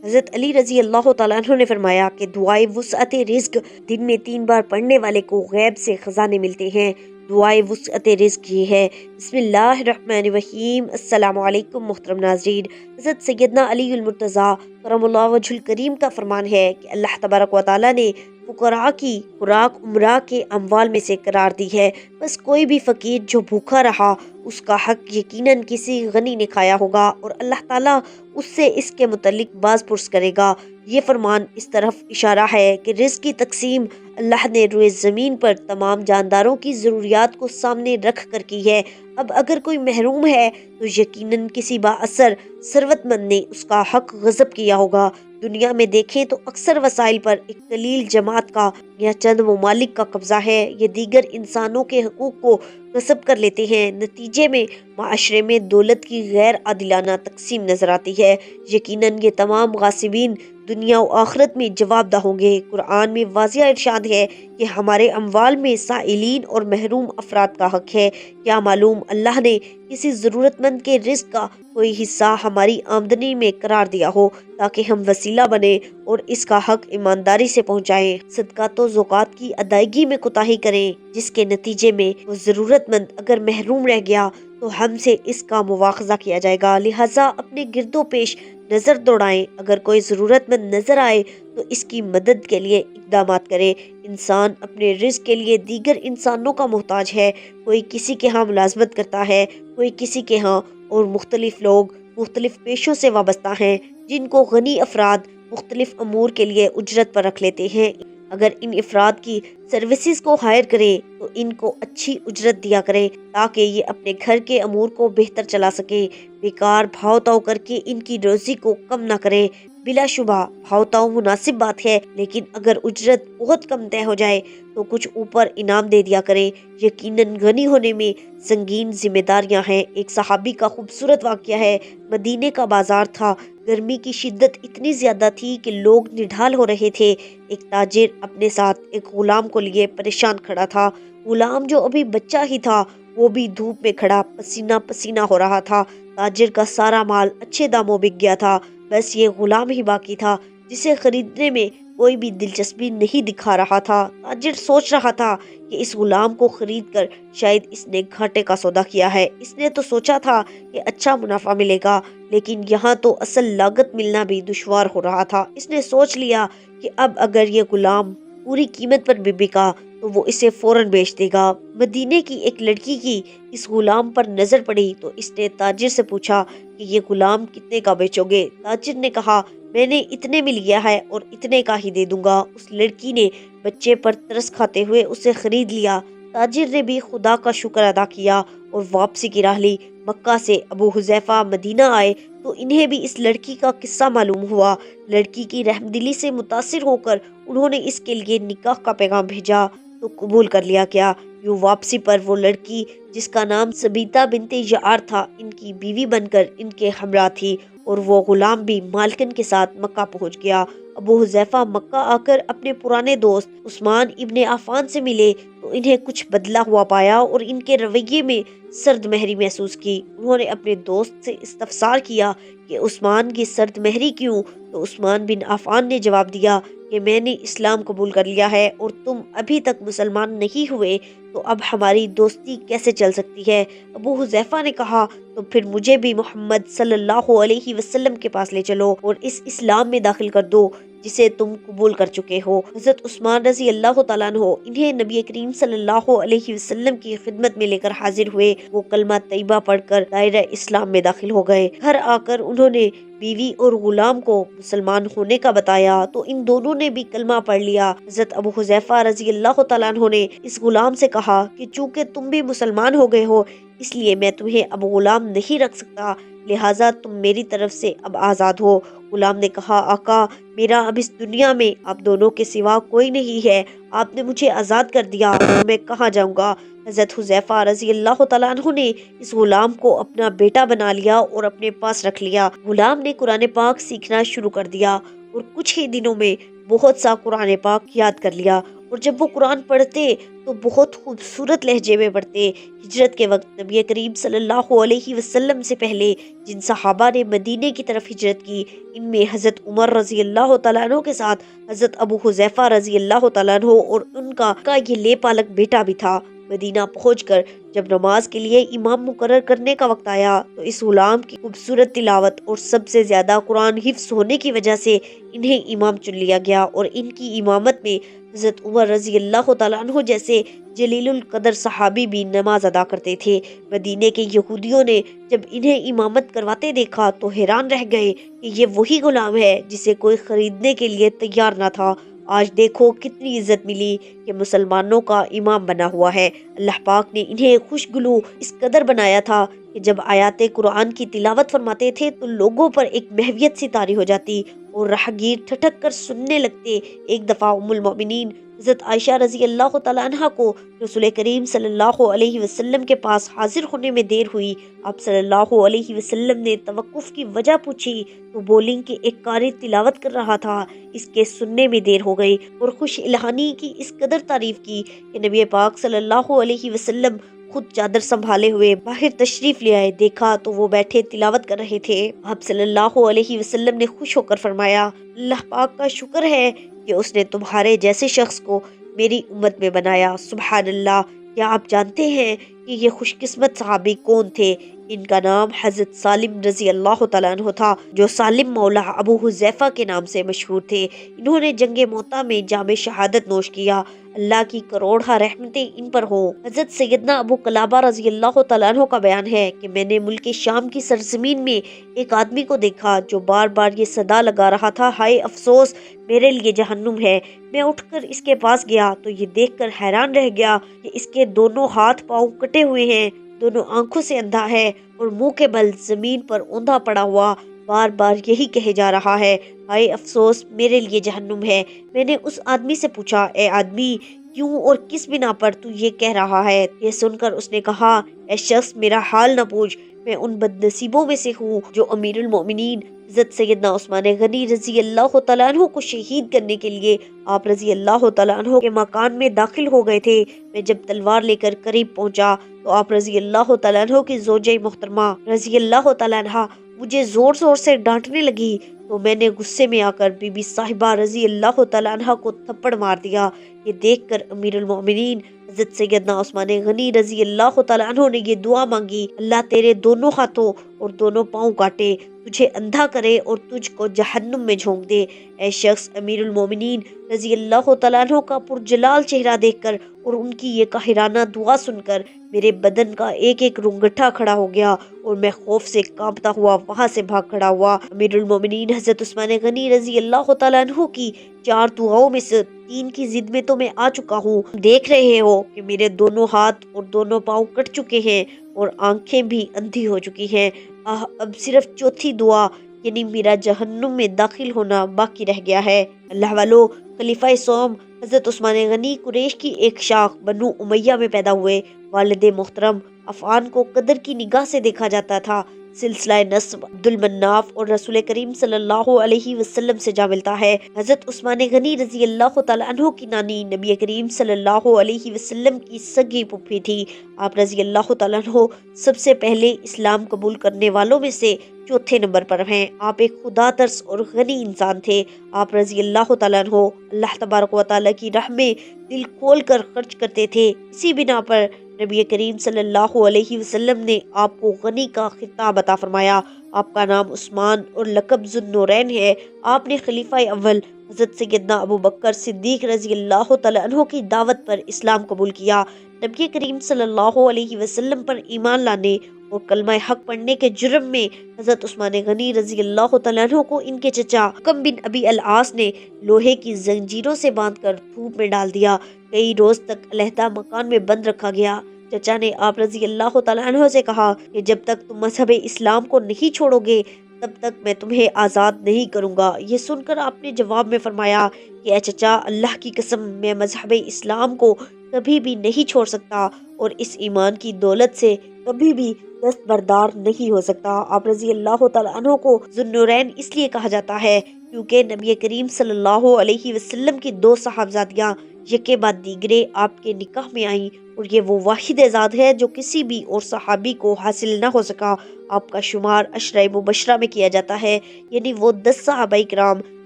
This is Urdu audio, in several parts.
حضرت علی رضی اللہ تعالیٰ عنہ نے فرمایا کہ دعائے وسعت رزق دن میں 3 بار پڑھنے والے کو غیب سے خزانے ملتے ہیں۔ دعائے وسعت رزق یہ ہے: بسم اللہ الرحمن الرحیم۔ السلام علیکم محترم ناظرین، حضرت سیدنا علی المرتضیٰ کرم اللہ وجہ الکریم کا فرمان ہے کہ اللہ تبارک و تعالیٰ نے فقراء کی خوراک امراء کے اموال میں سے قرار دی ہے۔ بس کوئی بھی فقیر جو بھوکا رہا اس کا حق یقیناً کسی غنی نے کھایا ہوگا اور اللہ تعالیٰ اس سے اس کے متعلق باز پرس کرے گا۔ یہ فرمان اس طرف اشارہ ہے کہ رزق کی تقسیم اللہ نے روئے زمین پر تمام جانداروں کی ضروریات کو سامنے رکھ کر کی ہے۔ اب اگر کوئی محروم ہے تو یقیناً کسی با اثر ثروت مند نے اس کا حق غصب کیا ہوگا۔ دنیا میں دیکھیں تو اکثر وسائل پر ایک قلیل جماعت کا یا چند ممالک کا قبضہ ہے۔ یہ دیگر انسانوں کے حقوق کو غصب کر لیتے ہیں۔ نتیجے میں معاشرے میں دولت کی غیر عادلانہ تقسیم نظر آتی ہے۔ یقیناً یہ تمام غاصبین دنیا و آخرت میں جواب دہ ہوں گے۔ قرآن میں واضح ارشاد ہے کہ ہمارے اموال میں سائلین اور محروم افراد کا حق ہے۔ کیا معلوم اللہ نے کسی ضرورت مند کے رزق کا کوئی حصہ ہماری آمدنی میں قرار دیا ہو تاکہ ہم وسیلہ بنے اور اس کا حق ایمانداری سے پہنچائیں۔ صدقات و زکوٰۃ کی ادائیگی میں کوتاہی کریں جس کے نتیجے میں وہ ضرورت مند اگر محروم رہ گیا تو ہم سے اس کا مواخذہ کیا جائے گا۔ لہٰذا اپنے گرد و پیش نظر دوڑائیں، اگر کوئی ضرورت مند نظر آئے تو اس کی مدد کے لیے اقدامات کرے۔ انسان اپنے رزق کے لیے دیگر انسانوں کا محتاج ہے۔ کوئی کسی کے ہاں ملازمت کرتا ہے، کوئی کسی کے ہاں، اور مختلف لوگ مختلف پیشوں سے وابستہ ہیں جن کو غنی افراد مختلف امور کے لیے اجرت پر رکھ لیتے ہیں۔ اگر ان افراد کی سروسز کو ہائر کرے تو ان کو اچھی اجرت دیا کرے تاکہ یہ اپنے گھر کے امور کو بہتر چلا سکیں۔ بیکار بھاؤ تاؤ کر کے ان کی روزی کو کم نہ کرے۔ بلا شبہ بھاؤ تاؤ مناسب بات ہے، لیکن اگر اجرت بہت کم طے ہو جائے تو کچھ اوپر انعام دے دیا کرے۔ یقیناً غنی ہونے میں سنگین ذمہ داریاں ہیں۔ ایک صحابی کا خوبصورت واقعہ ہے۔ مدینے کا بازار تھا، گرمی کی شدت اتنی زیادہ تھی کہ لوگ نڈھال ہو رہے تھے۔ ایک تاجر اپنے ساتھ ایک غلام کو لیے پریشان کھڑا تھا۔ غلام جو ابھی بچہ ہی تھا وہ بھی دھوپ میں کھڑا پسینہ پسینہ ہو رہا تھا۔ تاجر کا سارا مال اچھے داموں بک گیا تھا، بس یہ غلام ہی باقی تھا جسے خریدنے میں کوئی بھی دلچسپی نہیں دکھا رہا تھا۔ تاجر سوچ رہا تھا کہ اس غلام کو خرید کر شاید اس نے گھاٹے کا سودا کیا ہے۔ اس نے تو سوچا تھا کہ اچھا منافع ملے گا، لیکن یہاں تو اصل لاگت ملنا بھی دشوار ہو رہا تھا۔ اس نے سوچ لیا کہ اب اگر یہ غلام پوری قیمت پر بھی بکا تو وہ اسے فوراً بیچ دے گا۔ مدینے کی ایک لڑکی کی اس غلام پر نظر پڑی تو اس نے تاجر سے پوچھا کہ یہ غلام کتنے کا بیچو گے؟ تاجر نے کہا میں نے اتنے میں لیا ہے اور اتنے کا ہی دے دوں گا۔ اس لڑکی نے بچے پر ترس کھاتے ہوئے اسے خرید لیا۔ تاجر نے بھی خدا کا شکر ادا کیا اور واپسی کی راہ لی۔ مکہ سے ابو حذیفہ مدینہ آئے تو انہیں بھی اس لڑکی کا قصہ معلوم ہوا۔ لڑکی کی رحمدلی سے متاثر ہو کر انہوں نے اس کے لیے نکاح کا پیغام بھیجا تو قبول کر لیا گیا۔ یوں واپسی پر وہ لڑکی جس کا نام سبیتا بنت یعار تھا ان کی بیوی بن کر ان کے ہمراہ تھی اور وہ غلام بھی مالکن کے ساتھ مکہ پہنچ گیا۔ ابو حذیفہ مکہ آ کر اپنے پرانے دوست عثمان ابن عفان سے ملے تو انہیں کچھ بدلا ہوا پایا اور ان کے رویے میں سرد مہری محسوس کی۔ انہوں نے اپنے دوست سے استفسار کیا کہ عثمان کی سرد مہری کیوں؟ تو عثمان بن عفان نے جواب دیا کہ میں نے اسلام قبول کر لیا ہے اور تم ابھی تک مسلمان نہیں ہوئے، تو اب ہماری دوستی کیسے چل سکتی ہے؟ ابو حذیفہ نے کہا تو پھر مجھے بھی محمد صلی اللہ علیہ وسلم کے پاس لے چلو اور اس اسلام میں داخل کر دو جسے تم قبول کر چکے ہو۔ حضرت عثمان رضی اللہ تعالیٰ عنہ انہیں نبی کریم صلی اللہ علیہ وسلم کی خدمت میں لے کر حاضر ہوئے۔ وہ کلمہ طیبہ پڑھ کر دائرہ اسلام میں داخل ہو گئے۔ گھر آ کر انہوں نے بیوی اور غلام کو مسلمان ہونے کا بتایا تو ان دونوں نے بھی کلمہ پڑھ لیا۔ حضرت ابو حذیفہ رضی اللہ تعالیٰ عنہ نے اس غلام سے کہا کہ چونکہ تم بھی مسلمان ہو گئے ہو اس لیے میں تمہیں اب غلام نہیں رکھ سکتا، لہٰذا تم میری طرف سے اب آزاد ہو۔ غلام نے کہا آقا میرا اب اس دنیا میں آپ دونوں کے سوا کوئی نہیں ہے، آپ نے مجھے آزاد کر دیا تو میں کہاں جاؤں گا؟ حضرت حذیفہ رضی اللہ تعالیٰ عنہ نے اس غلام کو اپنا بیٹا بنا لیا اور اپنے پاس رکھ لیا۔ غلام نے قرآن پاک سیکھنا شروع کر دیا اور کچھ ہی دنوں میں بہت سا قرآن پاک یاد کر لیا اور جب وہ قرآن پڑھتے تو بہت خوبصورت لہجے میں پڑھتے۔ ہجرت کے وقت نبی کریم صلی اللہ علیہ وسلم سے پہلے جن صحابہ نے مدینے کی طرف ہجرت کی، ان میں حضرت عمر رضی اللہ تعالیٰ عنہ کے ساتھ حضرت ابو حذیفہ رضی اللہ تعالیٰ عنہ اور ان کا یہ لے پالک بیٹا بھی تھا۔ مدینہ پہنچ کر جب نماز کے لیے امام مقرر کرنے کا وقت آیا تو اس غلام کی خوبصورت تلاوت اور سب سے زیادہ قرآن حفظ ہونے کی وجہ سے انہیں امام چن لیا گیا، اور ان کی امامت میں حضرت عمر رضی اللہ تعالیٰ عنہ جیسے جلیل القدر صحابی بھی نماز ادا کرتے تھے۔ مدینے کے یہودیوں نے جب انہیں امامت کرواتے دیکھا تو حیران رہ گئے کہ یہ وہی غلام ہے جسے کوئی خریدنے کے لیے تیار نہ تھا۔ آج دیکھو کتنی عزت ملی کہ مسلمانوں کا امام بنا ہوا ہے۔ اللہ پاک نے انہیں خوشگلو اس قدر بنایا تھا کہ جب آیات قرآن کی تلاوت فرماتے تھے تو لوگوں پر ایک محویت سی طاری ہو جاتی اور راہگیر ٹھٹک کر سننے لگتے۔ ایک دفعہ ام المؤمنین حضرت عائشہ رضی اللہ تعالیٰ عنہ کو رسول کریم صلی اللہ علیہ وسلم کے پاس حاضر ہونے میں دیر ہوئی۔ آپ صلی اللہ علیہ وسلم نے توقف کی وجہ پوچھی تو بولیں کہ ایک قاری تلاوت کر رہا تھا، اس کے سننے میں دیر ہو گئی، اور خوش الہانی کی اس قدر تعریف کی کہ نبی پاک صلی اللہ علیہ وسلم خود چادر سنبھالے ہوئے باہر تشریف لے آئے۔ دیکھا تو وہ بیٹھے تلاوت کر رہے تھے۔ آپ صلی اللہ علیہ وسلم نے خوش ہو کر فرمایا، اللہ پاک کا شکر ہے کہ اس نے تمہارے جیسے شخص کو میری امت میں بنایا۔ سبحان اللہ! کیا آپ جانتے ہیں کہ یہ خوش قسمت صحابی کون تھے؟ ان کا نام حضرت سالم رضی اللہ تعالیٰ عنہ تھا، جو سالم مولا ابو حذیفہ کے نام سے مشہور تھے۔ انہوں نے جنگ موتا میں جام شہادت نوش کیا۔ اللہ کی کروڑہ رحمتیں ان پر ہوں۔ حضرت سیدنا ابو قلابہ رضی اللہ تعالیٰ عنہ کا بیان ہے کہ میں نے ملک شام کی سرزمین میں ایک آدمی کو دیکھا جو بار بار یہ صدا لگا رہا تھا، ہائے افسوس میرے لیے جہنم ہے۔ میں اٹھ کر اس کے پاس گیا تو یہ دیکھ کر حیران رہ گیا کہ اس کے دونوں ہاتھ پاؤں کٹے ہوئے ہیں، دونوں آنکھوں سے اندھا ہے اور منہ کے بل زمین پر اوندا پڑا ہوا بار بار یہی کہے جا رہا ہے، ہائے افسوس میرے لیے جہنم ہے۔ میں نے اس آدمی سے پوچھا، اے آدمی کیوں اور کس بنا پر تو یہ کہہ رہا ہے؟ یہ سن کر اس نے کہا، اے شخص میرا حال نہ پوچھ، میں ان بد نصیبوں میں سے ہوں جو امیر المؤمنین حضرت سیدنا عثمان غنی رضی اللہ تعالیٰ عنہ کو شہید کرنے کے لیے آپ رضی اللہ تعالیٰ عنہ کے مکان میں داخل ہو گئے تھے۔ میں جب تلوار لے کر قریب پہنچا تو آپ رضی اللہ تعالیٰ عنہ کی زوجہ محترمہ رضی اللہ تعالیٰ عنہ مجھے زور زور سے ڈانٹنے لگی تو میں نے غصے میں آ کر بی بی صاحبہ رضی اللہ تعالیٰ عنہ کو تھپڑ مار دیا۔ یہ دیکھ کر امیر المؤمنین حضرت سیدنا عثمان غنی رضی اللہ تعالیٰ عنہ نے یہ دعا مانگی، اللہ تیرے دونوں ہاتھوں اور دونوں پاؤں کاٹے، تجھے اندھا کرے اور تجھ کو جہنم میں جھونک دے۔ اے شخص! امیر المومنین رضی اللہ تعالیٰ عنہ کا پرجلال چہرہ دیکھ کر اور ان کی یہ قاہرانہ دعا سن کر میرے بدن کا ایک ایک رونگٹا کھڑا ہو گیا اور میں خوف سے کانپتا ہوا وہاں سے بھاگ کھڑا ہوا۔ امیر المومنین حضرت عثمان غنی رضی اللہ تعالیٰ عنہ کی 4 دعاؤں میں سے 3 کی ضد میں تو میں آ چکا ہوں۔ دیکھ رہے ہو کہ میرے دونوں ہاتھ اور دونوں پاؤں کٹ چکے ہیں اور آنکھیں بھی اندھی ہو چکی ہیں۔ اب صرف 4تھی دعا یعنی میرا جہنم میں داخل ہونا باقی رہ گیا ہے۔ اللہ والو، خلیفہ سوم حضرت عثمان غنی قریش کی ایک شاخ بنو امیہ میں پیدا ہوئے۔ والد محترم عفان کو قدر کی نگاہ سے دیکھا جاتا تھا۔ سلسلہ نسب عبد المناف اور رسول کریم صلی اللہ علیہ وسلم سے جا ملتا ہے۔ حضرت عثمان غنی رضی اللہ تعالیٰ عنہ کی نانی نبی کریم صلی اللہ علیہ وسلم کی سگی پھوپھی تھی۔ آپ رضی اللہ تعالیٰ عنہ سب سے پہلے اسلام قبول کرنے والوں میں سے 4تھے نمبر پر ہیں۔ آپ ایک خدا ترس اور غنی انسان تھے۔ آپ رضی اللہ تعالیٰ عنہ اللہ تبارک و تعالیٰ کی راہ میں دل کھول کر خرچ کرتے تھے۔ اسی بنا پر نبی کریم صلی اللہ علیہ وسلم نے آپ کو غنی کا خطاب عطا فرمایا۔ آپ کا نام عثمان اور لقب ذو النورین ہے۔ آپ نے خلیفہ اول حضرت سیدنا ابو بکر صدیق رضی اللہ تعالیٰ عنہ کی دعوت پر اسلام قبول کیا۔ نبی کریم صلی اللہ علیہ وسلم پر ایمان لانے اور کلمہ حق پڑھنے کے جرم میں حضرت عثمان غنی رضی اللہ تعالیٰ عنہ کو ان کے چچا حکم بن ابی العاص نے لوہے کی زنجیروں سے باندھ کر دھوپ میں ڈال دیا۔ کئی روز تک علیحدہ مکان میں بند رکھا گیا۔ چچا نے آپ رضی اللہ تعالیٰ عنہ سے کہا کہ جب تک تم مذہب اسلام کو نہیں چھوڑو گے تب تک میں تمہیں آزاد نہیں کروں گا۔ یہ سن کر آپ نے جواب میں فرمایا کہ اے چچا، اللہ کی قسم میں مذہب اسلام کو کبھی بھی نہیں چھوڑ سکتا اور اس ایمان کی دولت سے کبھی بھی دستبردار نہیں ہو سکتا۔ آپ رضی اللہ تعالیٰ عنہ کو ذوالنورین اس لیے کہا جاتا ہے کیونکہ نبی کریم صلی اللہ علیہ وسلم کی دو صاحبزادیاں یکے بعد دیگرے آپ کے نکاح میں آئیں، اور یہ وہ واحد اعزاز ہے جو کسی بھی اور صحابی کو حاصل نہ ہو سکا۔ آپ کا شمار عشرہ مبشرہ میں کیا جاتا ہے، یعنی وہ 10 صحابہ کرام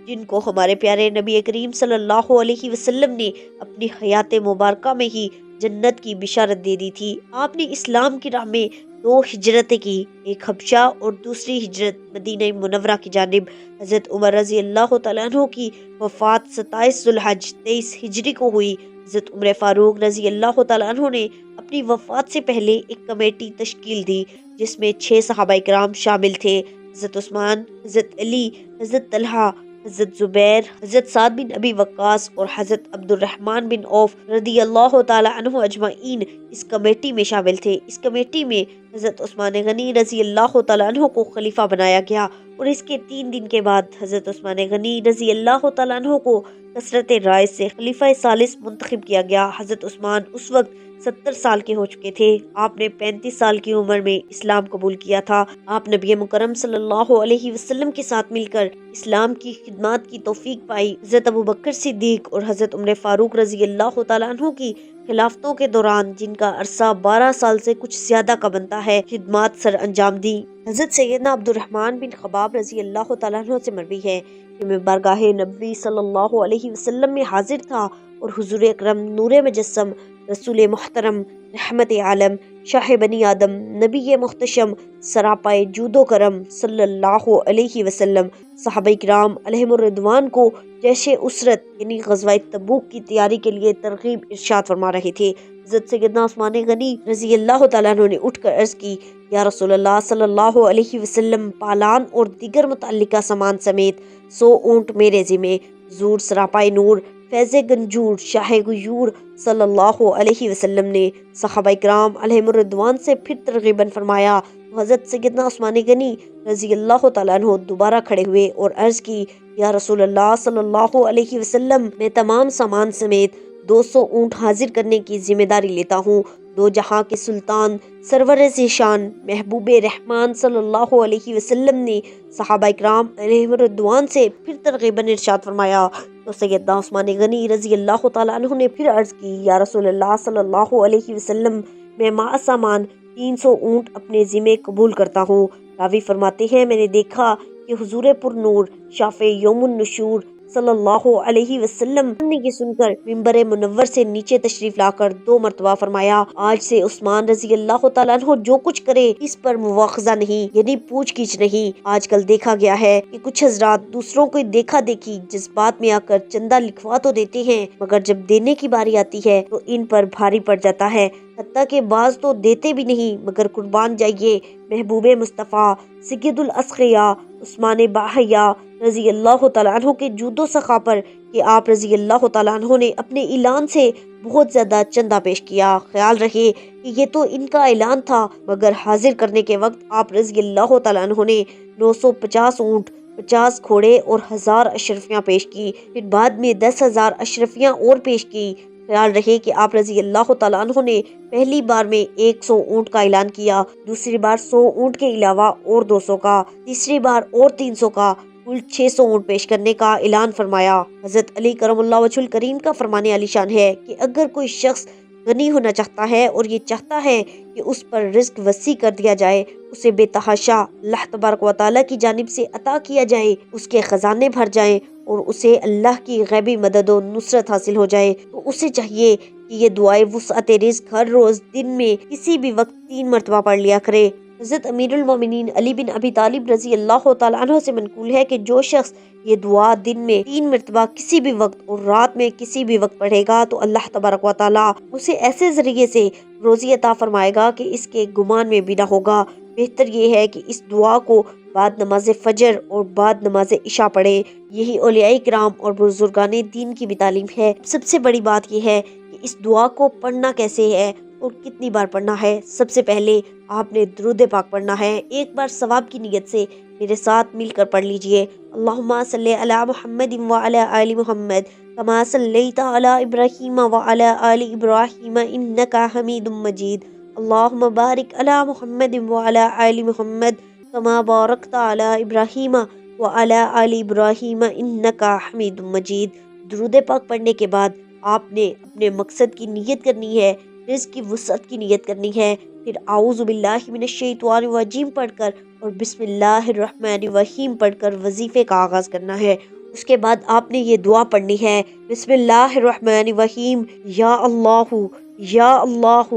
جن کو ہمارے پیارے نبی کریم صلی اللہ علیہ وسلم نے اپنی حیات مبارکہ میں ہی جنت کی بشارت دے دی تھی۔ آپ نے اسلام کی راہ میں 2 ہجرتیں کی، ایک حبشہ اور دوسری ہجرت مدینہ منورہ کی جانب۔ حضرت عمر رضی اللہ تعالیٰ عنہ کی وفات 27 ذو الحج 23 ہجری کو ہوئی۔ حضرت عمر فاروق رضی اللہ تعالیٰ عنہ نے اپنی وفات سے پہلے ایک کمیٹی تشکیل دی جس میں 6 صحابہ کرام شامل تھے، حضرت عثمان، حضرت علی، حضرت طلحہ، حضرت زبیر، حضرت سعد بن ابی وقاص اور حضرت عبد الرحمن بن عوف رضی اللہ تعالی عنہ اجمعین اس کمیٹی میں شامل تھے۔ اس کمیٹی میں حضرت عثمان غنی رضی اللہ تعالی عنہ کو خلیفہ بنایا گیا اور اس کے 3 دن کے بعد حضرت عثمان غنی رضی اللہ تعالی عنہ کو کثرت رائے سے خلیفہ ثالث منتخب کیا گیا۔ حضرت عثمان اس وقت 70 سال کے ہو چکے تھے۔ آپ نے 35 سال کی عمر میں اسلام قبول کیا تھا۔ آپ نبی مکرم صلی اللہ علیہ وسلم کے ساتھ مل کر اسلام کی خدمات کی توفیق پائی۔ حضرت ابوبکر صدیق اور حضرت عمر فاروق رضی اللہ تعالیٰ عنہ کی خلافتوں کے دوران، جن کا عرصہ 12 سال سے کچھ زیادہ کا بنتا ہے، خدمات سر انجام دی۔ حضرت سیدنا عبد الرحمن بن خباب رضی اللہ تعالیٰ عنہ سے مروی ہے کہ میں بارگاہ نبی صلی اللہ علیہ وسلم میں حاضر تھا اور حضور اکرم نور مجسم، رسول محترم، رحمت عالم، شاہ بنی آدم، نبی محتشم، سراپائے جود و کرم صلی اللہ علیہ وسلم صحابہ کرام علیہم الرضوان کو جیش اسرت یعنی غزوہ تبوک کی تیاری کے لیے ترغیب ارشاد فرما رہے تھے۔ حضرت سیدنا عثمان غنی رضی اللہ تعالیٰ عنہ نے اٹھ کر عرض کی، یا رسول اللہ صلی اللہ علیہ وسلم، پالان اور دیگر متعلقہ سامان سمیت 100 اونٹ میرے ذمے۔ حضور سراپائے نور، فیض گنجور، شاہ غیور صلی اللہ علیہ وسلم نے صحابہ کرام علیہم الرضوان سے پھر ترغیباً فرمایا تو حضرت سیدنا عثمان غنی رضی اللہ تعالیٰ عنہ دوبارہ کھڑے ہوئے اور عرض کی، یا رسول اللہ صلی اللہ علیہ وسلم، میں تمام سامان سمیت 200 اونٹ حاضر کرنے کی ذمہ داری لیتا ہوں۔ دو جہاں کے سلطان سرور ذیشان محبوب رحمان صلی اللہ علیہ وسلم نے صحابہ کرام علیہم الرضوان سے پھر ترغیباً ارشاد فرمایا تو سیدنا عثمان غنی رضی اللہ تعالیٰ عنہ نے پھر عرض کی، یا رسول اللہ صلی اللہ علیہ وسلم، میں مع سامان 300 اونٹ اپنے ذمے قبول کرتا ہوں۔ راوی فرماتے ہیں، میں نے دیکھا کہ حضور پر نور شافع یوم النشور صلی اللہ علیہ وسلم نے یہ سن کر ممبر منور سے نیچے تشریف لا کر 2 مرتبہ فرمایا، آج سے عثمان رضی اللہ تعالیٰ عنہ جو کچھ کرے اس پر مواخذہ نہیں، یعنی پوچھ گچھ نہیں۔ آج کل دیکھا گیا ہے کہ کچھ حضرات دوسروں کو دیکھا دیکھی جذبات میں آ کر چندہ لکھوا تو دیتے ہیں، مگر جب دینے کی باری آتی ہے تو ان پر بھاری پڑ جاتا ہے، حتیٰ کہ بعض تو دیتے بھی نہیں۔ مگر قربان جائیے محبوب مصطفیٰ سید الاسقیاء عثمان باحیا رضی اللہ تعالیٰ عنہ کے جود و سخا پر کہ آپ رضی اللہ تعالیٰ عنہ نے اپنے اعلان سے بہت زیادہ چندہ پیش کیا۔ خیال رہے کہ یہ تو ان کا اعلان تھا، مگر حاضر کرنے کے وقت آپ رضی اللہ تعالیٰ عنہ نے 950 اونٹ، 50 گھوڑے اور 1000 اشرفیاں پیش کی، پھر بعد میں 10,000 اشرفیاں اور پیش کی۔ خیال رہے کہ آپ رضی اللہ تعالیٰ عنہ نے پہلی بار میں 100 اونٹ کا اعلان کیا، دوسری بار 100 اونٹ کے علاوہ اور 200 کا، تیسری بار اور 300 کا، کل 600 اونٹ پیش کرنے کا اعلان فرمایا۔ حضرت علی کرم اللہ وجہ الکریم کا فرمانے علی شان ہے کہ اگر کوئی شخص غنی ہونا چاہتا ہے اور یہ چاہتا ہے کہ اس پر رزق وسیع کر دیا جائے، اسے بے تحاشا اللہ تبارک و تعالیٰ کی جانب سے عطا کیا جائے، اس کے خزانے بھر جائیں اور اسے اللہ کی غیبی مدد و نصرت حاصل ہو جائے، تو اسے چاہیے کہ یہ دعائے وسعت رزق ہر روز دن میں کسی بھی وقت 3 مرتبہ پڑھ لیا کرے۔ حضرت امیر المومنین علی بن ابی طالب رضی اللہ تعالیٰ عنہ سے منقول ہے کہ جو شخص یہ دعا دن میں 3 مرتبہ کسی بھی وقت اور رات میں کسی بھی وقت پڑھے گا تو اللہ تبارک و تعالیٰ اسے ایسے ذریعے سے روزی عطا فرمائے گا کہ اس کے گمان میں بھی نہ ہوگا۔ بہتر یہ ہے کہ اس دعا کو بعد نماز فجر اور بعد نماز عشاء پڑھے، یہی اولیاء کرام اور بزرگان دین کی بھی تعلیم ہے۔ سب سے بڑی بات یہ ہے کہ اس دعا کو پڑھنا کیسے ہے اور کتنی بار پڑھنا ہے؟ سب سے پہلے آپ نے درود پاک پڑھنا ہے، ایک بار ثواب کی نیت سے میرے ساتھ مل کر پڑھ لیجئے۔ اللہم صلی علی محمد وعلی آل محمد کما صلیت علی ابراہیم وعلی آل ابراہیم انک حمید مجید۔ اللہم بارک علی محمد وعلی آل محمد کما بارکت علی ابراہیم وعلی آل ابراہیم انک حمید مجید۔ درود پاک پڑھنے کے بعد آپ نے اپنے مقصد کی نیت کرنی ہے، رزق کی وسعت کی نیت کرنی ہے، پھر اعوذ باللہ من الشیطان الرجیم پڑھ کر اور بسم اللہ الرحمن الرحیم پڑھ کر وظیفے کا آغاز کرنا ہے۔ اس کے بعد آپ نے یہ دعا پڑھنی ہے، بسم اللہ الرحمن الرحیم، یا اللہ یا اللہ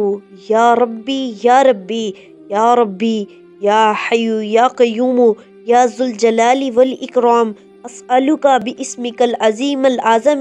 یا ربی یا ربی یا ربی یا حی یا قیوم یا ذوالجلال والاکرام، اسألک باسمک العظیم العظم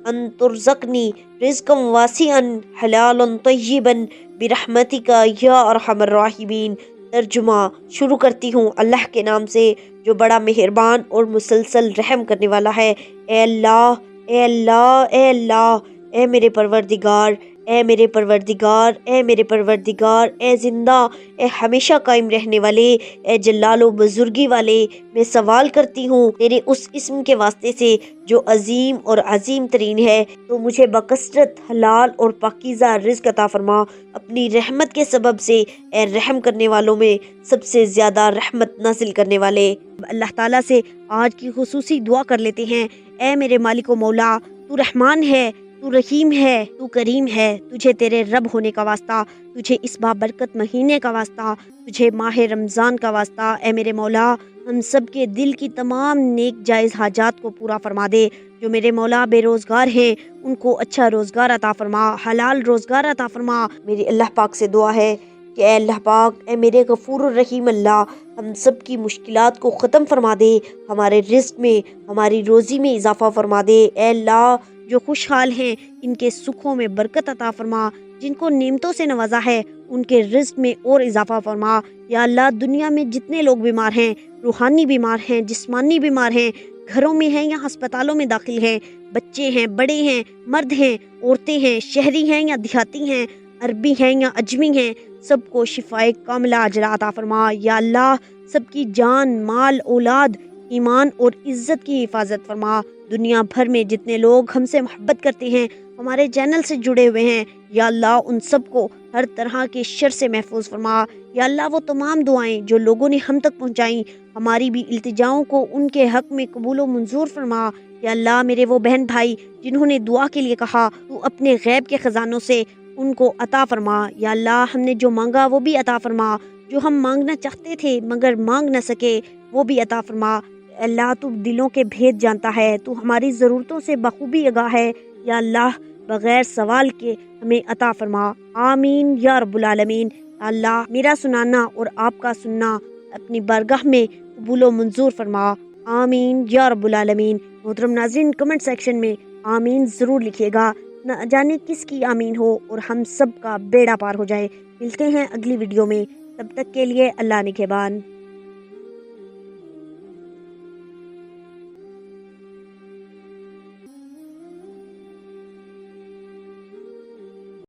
ان ترزقنی رزقا واسعا حلالا طیبا برحمتک یا ارحم الراحمین۔ ترجمہ شروع کرتی ہوں اللہ کے نام سے جو بڑا مہربان اور مسلسل رحم کرنے والا ہے۔ اے اللہ اے اللہ اے اللہ، اے میرے پروردگار اے میرے پروردگار اے میرے پروردگار، اے زندہ اے ہمیشہ قائم رہنے والے، اے جلال و بزرگی والے، میں سوال کرتی ہوں تیرے اس اسم کے واسطے سے جو عظیم اور عظیم ترین ہے، تو مجھے بکثرت حلال اور پاکیزہ رزق عطا فرما اپنی رحمت کے سبب سے، اے رحم کرنے والوں میں سب سے زیادہ رحمت نازل کرنے والے۔ اللہ تعالیٰ سے آج کی خصوصی دعا کر لیتے ہیں۔ اے میرے مالک و مولا، تو رحمان ہے، تو رحیم ہے، تو کریم ہے، تجھے تیرے رب ہونے کا واسطہ، تجھے اس بابرکت مہینے کا واسطہ، تجھے ماہ رمضان کا واسطہ، اے میرے مولا ہم سب کے دل کی تمام نیک جائز حاجات کو پورا فرما دے۔ جو میرے مولا بے روزگار ہیں ان کو اچھا روزگار عطا فرما، حلال روزگار عطا فرما۔ میری اللہ پاک سے دعا ہے کہ اے اللہ پاک، اے میرے غفور الرحیم اللہ، ہم سب کی مشکلات کو ختم فرما دے، ہمارے رزق میں ہماری روزی میں اضافہ فرما دے۔ اے اللہ جو خوشحال ہیں ان کے سکھوں میں برکت عطا فرما، جن کو نعمتوں سے نوازا ہے ان کے رزق میں اور اضافہ فرما۔ یا اللہ دنیا میں جتنے لوگ بیمار ہیں، روحانی بیمار ہیں، جسمانی بیمار ہیں، گھروں میں ہیں یا ہسپتالوں میں داخل ہیں، بچے ہیں، بڑے ہیں، مرد ہیں، عورتیں ہیں، شہری ہیں یا دیہاتی ہیں، عربی ہیں یا اجمی ہیں، سب کو شفائے کاملہ عاجلہ عطا فرما۔ یا اللہ سب کی جان، مال، اولاد، ایمان اور عزت کی حفاظت فرما۔ دنیا بھر میں جتنے لوگ ہم سے محبت کرتے ہیں، ہمارے چینل سے جڑے ہوئے ہیں، یا اللہ ان سب کو ہر طرح کے شر سے محفوظ فرما۔ یا اللہ وہ تمام دعائیں جو لوگوں نے ہم تک پہنچائیں، ہماری بھی التجاؤں کو ان کے حق میں قبول و منظور فرما۔ یا اللہ میرے وہ بہن بھائی جنہوں نے دعا کے لیے کہا، تو اپنے غیب کے خزانوں سے ان کو عطا فرما۔ یا اللہ ہم نے جو مانگا وہ بھی عطا فرما، جو ہم مانگنا چاہتے تھے مگر مانگ نہ سکے وہ بھی عطا فرما۔ اللہ تو دلوں کے بھید جانتا ہے، تو ہماری ضرورتوں سے بخوبی آگاہ ہے۔ یا اللہ بغیر سوال کے ہمیں عطا فرما، آمین یا رب العالمین۔ اللہ میرا سنانا اور آپ کا سننا اپنی بارگاہ میں قبول و منظور فرما، آمین یا رب العالمین۔ محترم ناظرین کمنٹ سیکشن میں آمین ضرور لکھیے گا، نہ جانے کس کی آمین ہو اور ہم سب کا بیڑا پار ہو جائے۔ ملتے ہیں اگلی ویڈیو میں، تب تک کے لیے اللہ نگہبان۔